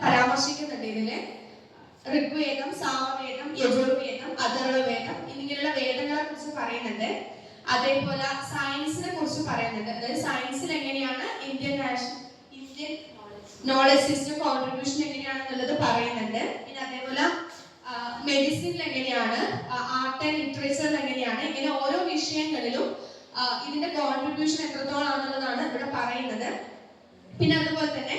പരാമർശിക്കുന്നുണ്ട് ഇതില്. ഋഗ്വേദം, സാമവേദം, യജുർവേദം, അഥർവവേദം എന്നിങ്ങനെയുള്ള വേദങ്ങളെ കുറിച്ച് പറയുന്നുണ്ട്. അതേപോലെ സയൻസിനെ കുറിച്ച് പറയുന്നുണ്ട്. അതായത് സയൻസിൽ എങ്ങനെയാണ് ഇന്ത്യൻ നോളജ് സിസ്റ്റം കോൺട്രിബ്യൂഷൻ എങ്ങനെയാണെന്നുള്ളത് പറയുന്നുണ്ട്. പിന്നെ അതേപോലെ മെഡിസിനിൽ എങ്ങനെയാണ്, ആർട്ട് ആൻഡ് ലിറ്ററേച്ചറിൽ എങ്ങനെയാണ്, ഇങ്ങനെ ഓരോ വിഷയങ്ങളിലും ഇതിന്റെ കോൺട്രിബ്യൂഷൻ എത്രത്തോളം ആണെന്നുള്ളതാണ് ഇവിടെ പറയുന്നത്. പിന്നെ അതുപോലെ തന്നെ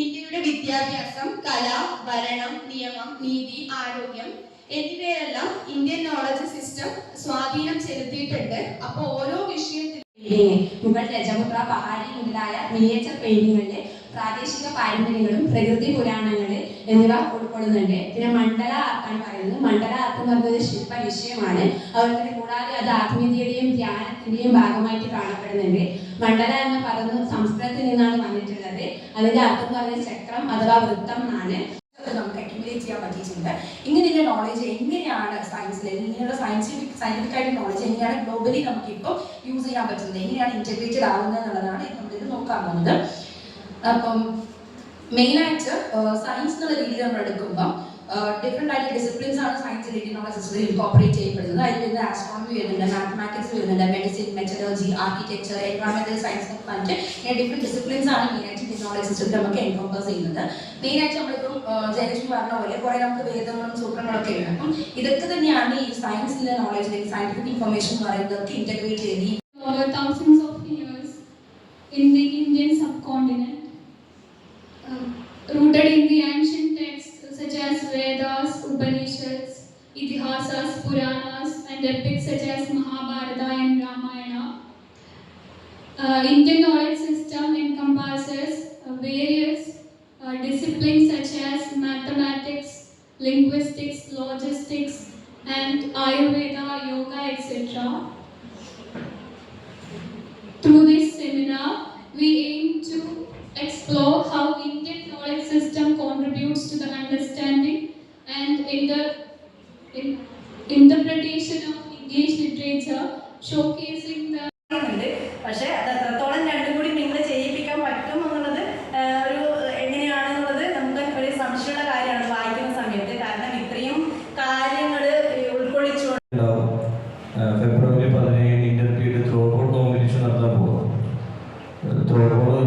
ഇന്ത്യയുടെ വിദ്യാഭ്യാസം, കല, ഭരണം, നിയമം, നീതി, ആരോഗ്യം എന്നിവയെല്ലാം ഇന്ത്യൻ നോളജ് സിസ്റ്റം സ്വാധീനം ചെലുത്തിയിട്ടുണ്ട്. അപ്പോൾ ഓരോ വിഷയത്തിലും മുഗൾ, രജപുത്ര, പഹാരി മുതലായ മിനിയേച്ചർ പെയിന്റിങ്ങുകളിലെ പ്രാദേശിക പാരമ്പര്യങ്ങളും പ്രകൃതി പുരാണങ്ങള് എന്നിവ ഉൾക്കൊള്ളുന്നുണ്ട്. പിന്നെ മണ്ഡല ആർട്ടാണ് പറയുന്നത്. മണ്ഡല ആർട്ട് എന്ന് പറയുന്നത് ശില്പ വിഷയമാണ്. അതുപോലെ കൂടാതെ അത് ആത്മീയതയുടെയും ധ്യാനത്തിന്റെയും ഭാഗമായിട്ട് കാണപ്പെടുന്നുണ്ട്. മണ്ഡല എന്ന് പറയുന്നത് സംസ്കൃതത്തിൽ നിന്നാണ് വന്നിട്ടുള്ളത്. അതിന്റെ അർത്ഥം എന്ന് പറയുന്നത് ചക്രം അഥവാ വൃത്തം എന്നാണ്. നമുക്ക് അക്യുമുലേറ്റ് ചെയ്യാൻ പറ്റിയിട്ടുണ്ട്. ഇങ്ങനെയുള്ള നോളജ് എങ്ങനെയാണ് സയൻസിൽ, ഇങ്ങനെയുള്ള സയന്റിഫിക് ആയിട്ട് നോളജ് എങ്ങനെയാണ് ഗ്ലോബലി നമുക്ക് ഇപ്പോൾ യൂസ് ചെയ്യാൻ പറ്റുന്നത്, എങ്ങനെയാണ് ഇന്റഗ്രേറ്റഡ് ആവുന്നത് എന്നുള്ളതാണ് നമ്മളിത് നോക്കാൻ പോകുന്നത്. അപ്പം മെയിനായിട്ട് സയൻസ് എന്നുള്ള രീതിയിൽ നമ്മൾ എടുക്കുമ്പോൾ ഡിഫറെന്റ് ആയിട്ട് ഡിസിപ്ലിൻസ് ആണ് സയൻസിൽ ഇന്ത്യൻ നോളജ് സിസ്റ്റത്തിൽ ഇൻകോപ്പറേറ്റ് ചെയ്യപ്പെടുന്നത്. അതിൽ വരുന്ന ആസ്ട്രോണമി വരുന്നുണ്ട്, മാത്തമാറ്റിക്സ് വരുന്നുണ്ട്, മെഡിസിൻ, മെറ്റലർജി, ആർക്കിടെക്ചർ, എൻവയോൺമെന്റൽ സയൻസ് എന്നൊക്കെ പറഞ്ഞിട്ട് ഇങ്ങനെ ഡിഫറെന്റ് ഡിസിപ്ലിൻസ് ആണ് മെയിനായിട്ട് ഇന്ത്യൻ നോളജ് സിസ്റ്റത്തിൽ നമുക്ക് എൻകോമ്പസ് ചെയ്യുന്നത്. മെയിനായിട്ട് നമ്മളിപ്പം ജയലക്ഷ്മി പറഞ്ഞ പോലെ കുറെ നമുക്ക് വേദങ്ങളും സൂത്രങ്ങളൊക്കെ ഉണ്ട്. അപ്പം ഇതൊക്കെ തന്നെയാണ് ഈ സയൻസിലെ നോളജ്, സയന്റിഫിക് ഇൻഫർമേഷൻ എന്ന് പറയുന്നതൊക്കെ ഇന്റഗ്രേറ്റ് ചെയ്ത് thousands of years in the Indian subcontinent, rooted in the ancient texts such as Vedas, Upanishads, Itihasas, Puranas, and epics such as Mahabharata and Ramayana. Indian knowledge system encompasses various disciplines such as mathematics, linguistics, logistics, and Ayurveda, yoga, etc. Through this seminar, we aim to explore how Indian knowledge system contributes to the understanding and interpretation of English literature, showcasing the പക്ഷേ അത് എത്രത്തോളം രണ്ടും കൂടി നിങ്ങൾ ചെയ്യിപ്പിക്കാൻ പറ്റും എന്നുള്ളത് ഒരു എങ്ങനെയാണെന്നുള്ളത് നമുക്ക് ഒരു സംശയമുള്ള കാര്യമാണ് വായിക്കുന്ന സമയത്ത്. കാരണം ഇത്രയും കാര്യങ്ങൾ ഉൾക്കൊള്ളിച്ചുകൊണ്ട് ഫെബ്രുവരി 17 ഇന്റർവ്യൂവിൽ ത്രോ ബോൾ കോമ്പറ്റീഷൻ നടത്താൻ പോകും. Throw ball